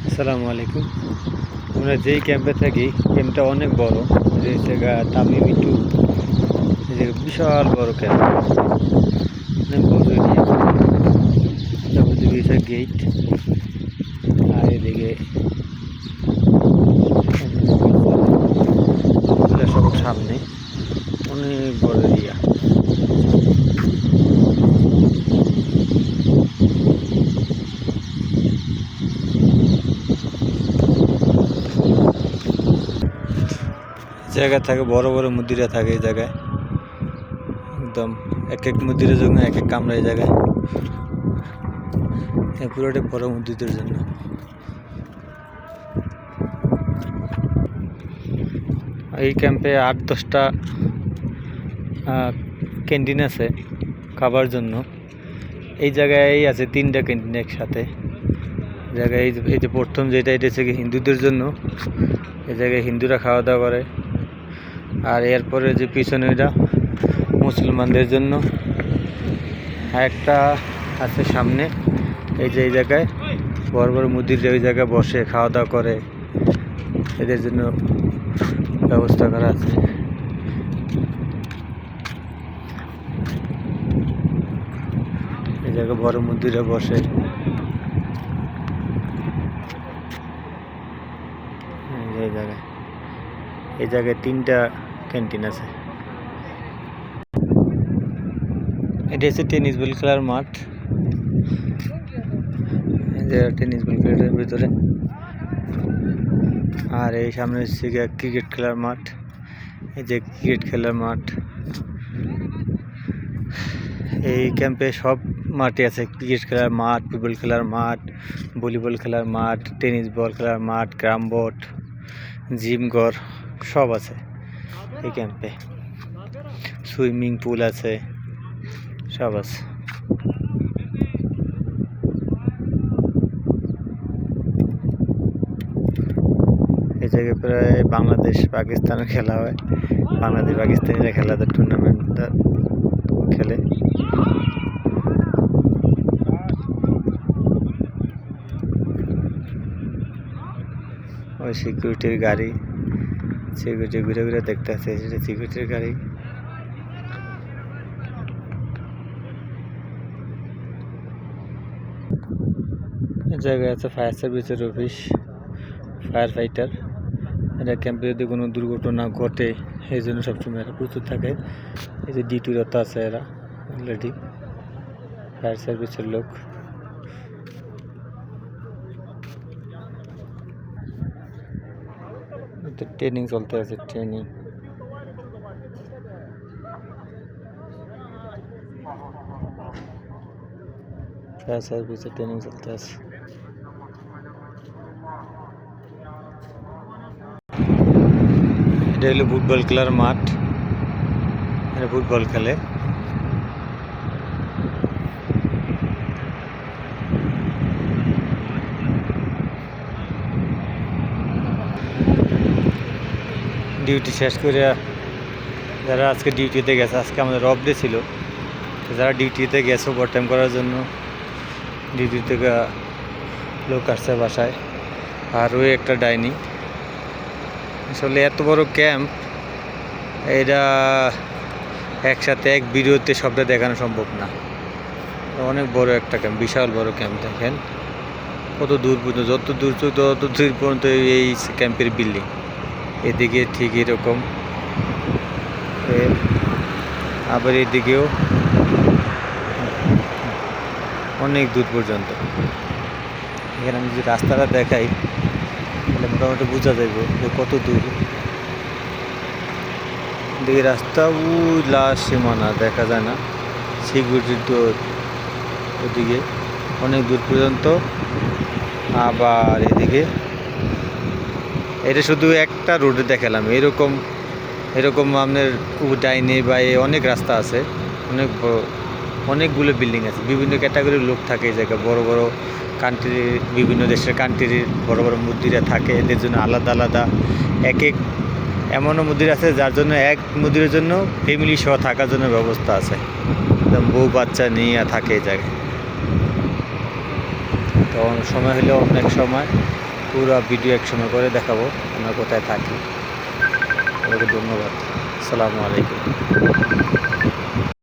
আসসালামু আলাইকুম। আমরা যেই ক্যাম্পে থাকি ক্যাম্পটা অনেক বড়। যে জায়গা তামিমি টু, এই জায়গা বিশাল বড় ক্যাম্প, অনেক বড় এরিয়া। তারপর দিকে গেট, আর এদিকে সব সামনে অনেক বড় এরিয়া। জায়গা থাকে বড় বড় মুদিরা থাকে এই জায়গায়, একদম এক এক মুদিরের জন্য এক এক কামরা এই জায়গায়। পুরোটা বড় মুদিদের জন্য। এই ক্যাম্পে 8-10টা ক্যান্টিন আছে খাবার জন্য। এই জায়গায় আছে 3টা ক্যান্টিন একসাথে জায়গায়। এই যে প্রথম যেটা, এটা হচ্ছে হিন্দুদের জন্য। এই জায়গায় হিন্দুরা খাওয়া দাওয়া করে। আর এরপরে যে পিছনে ওইটা মুসলমানদের জন্য। আর একটা আছে সামনে, এই যে এই জায়গায় বড় বড় মুদিরা ওই জায়গায় বসে খাওয়া দাওয়া করে, এদের জন্য ব্যবস্থা করা আছে। এই জায়গায় বড় মুদিরা বসে। এই জায়গায় 3টা ক্যান্টিন আছে। এটা হচ্ছে টেনিস বল খেলার মাঠ। টেনিস বল খেলার ভিতরে। আর এই সামনে হচ্ছে ক্রিকেট খেলার মাঠ। এই যে ক্রিকেট খেলার মাঠ। এই ক্যাম্পে সব মাঠে আছে, ক্রিকেট খেলার মাঠ, ফুটবল খেলার মাঠ, ভলিবল খেলার মাঠ, টেনিস বল খেলার মাঠ, ক্যারাম বোর্ড, জিম ঘর সব আছে এই ক্যাম্পে। সুইমিং পুল আছে, সব আছে। এই জায়গায় প্রায় বাংলাদেশ পাকিস্তানের খেলা হয়। বাংলাদেশ পাকিস্তানিরা খেলাধুলার টুর্নামেন্ট খেলে। ওই সিকিউরিটির গাড়ি, সিকিউরিটি ঘুরে ঘুরে দেখতে আছে, সেটা সিকিউরিটির গাড়ি। এই জায়গায় আছে ফায়ার সার্ভিসের অফিস, ফায়ার ফাইটার। এটা ক্যাম্পে যদি কোনো দুর্ঘটনা ঘটে এই জন্য সবসময় এরা প্রস্তুত থাকে। এই যে ডিউটিরত আছে এরা অলরেডি, ফায়ার সার্ভিসের লোক। ট্রেনিং চলতে আছে, ট্রেনিং। ফায়ার সার্ভিসের ট্রেনিং চলতে আছে। এটা হলো ফুটবল খেলার মাঠ, এটা ফুটবল খেলে। ডিউটি শেষ করে যারা আজকে ডিউটিতে গেছে, আজকে আমাদের অফ ডে ছিল, যারা ডিউটিতে গেছে ওভারটাইম করার জন্য ডিউটি থেকে লোক আসছে বাসায়। আর ওই একটা ডাইনিং। আসলে এত বড় ক্যাম্প, এটা একসাথে এক ভিডিওতে সবটা দেখানো সম্ভব না। অনেক বড় একটা ক্যাম্প, বিশাল বড় ক্যাম্প। দেখেন কত দূর পর্যন্ত, যত দূর তত দূর পর্যন্ত এই ক্যাম্পের বিল্ডিং। এদিকে ঠিক এরকম, আবার এদিকেও অনেক দূর পর্যন্ত। এখানে আমি যদি রাস্তাটা দেখাই তাহলে মোটামুটি বোঝা যাবে যে কত দূর। দিকে রাস্তা ওই লাস্ট সীমানা দেখা যায় না, সিকিউরিটির তো ওদিকে অনেক দূর পর্যন্ত। আবার এদিকে এটা শুধু একটা রোডে দেখালাম, এরকম এরকম আপনার ডাইনে বা অনেক রাস্তা আছে, অনেকগুলো বিল্ডিং আছে। বিভিন্ন ক্যাটাগরির লোক থাকে এই জায়গায়। বড় বড় কান্ট্রির, বিভিন্ন দেশের কান্ট্রির বড় বড় মুদিরা থাকে, এদের জন্য আলাদা আলাদা এক এক। এমনও মুদির আছে যার জন্য এক মুদিরের জন্য ফ্যামিলি সহ থাকার জন্য ব্যবস্থা আছে, একদম বউ বাচ্চা নিয়ে থাকে এই জায়গায়। তো সময় হলে অনেক সময় পুরো ভিডিও একসময় করে দেখাবো আমরা কোথায় থাকি। ওকে ধন্যবাদ। আসসালামু আলাইকুম।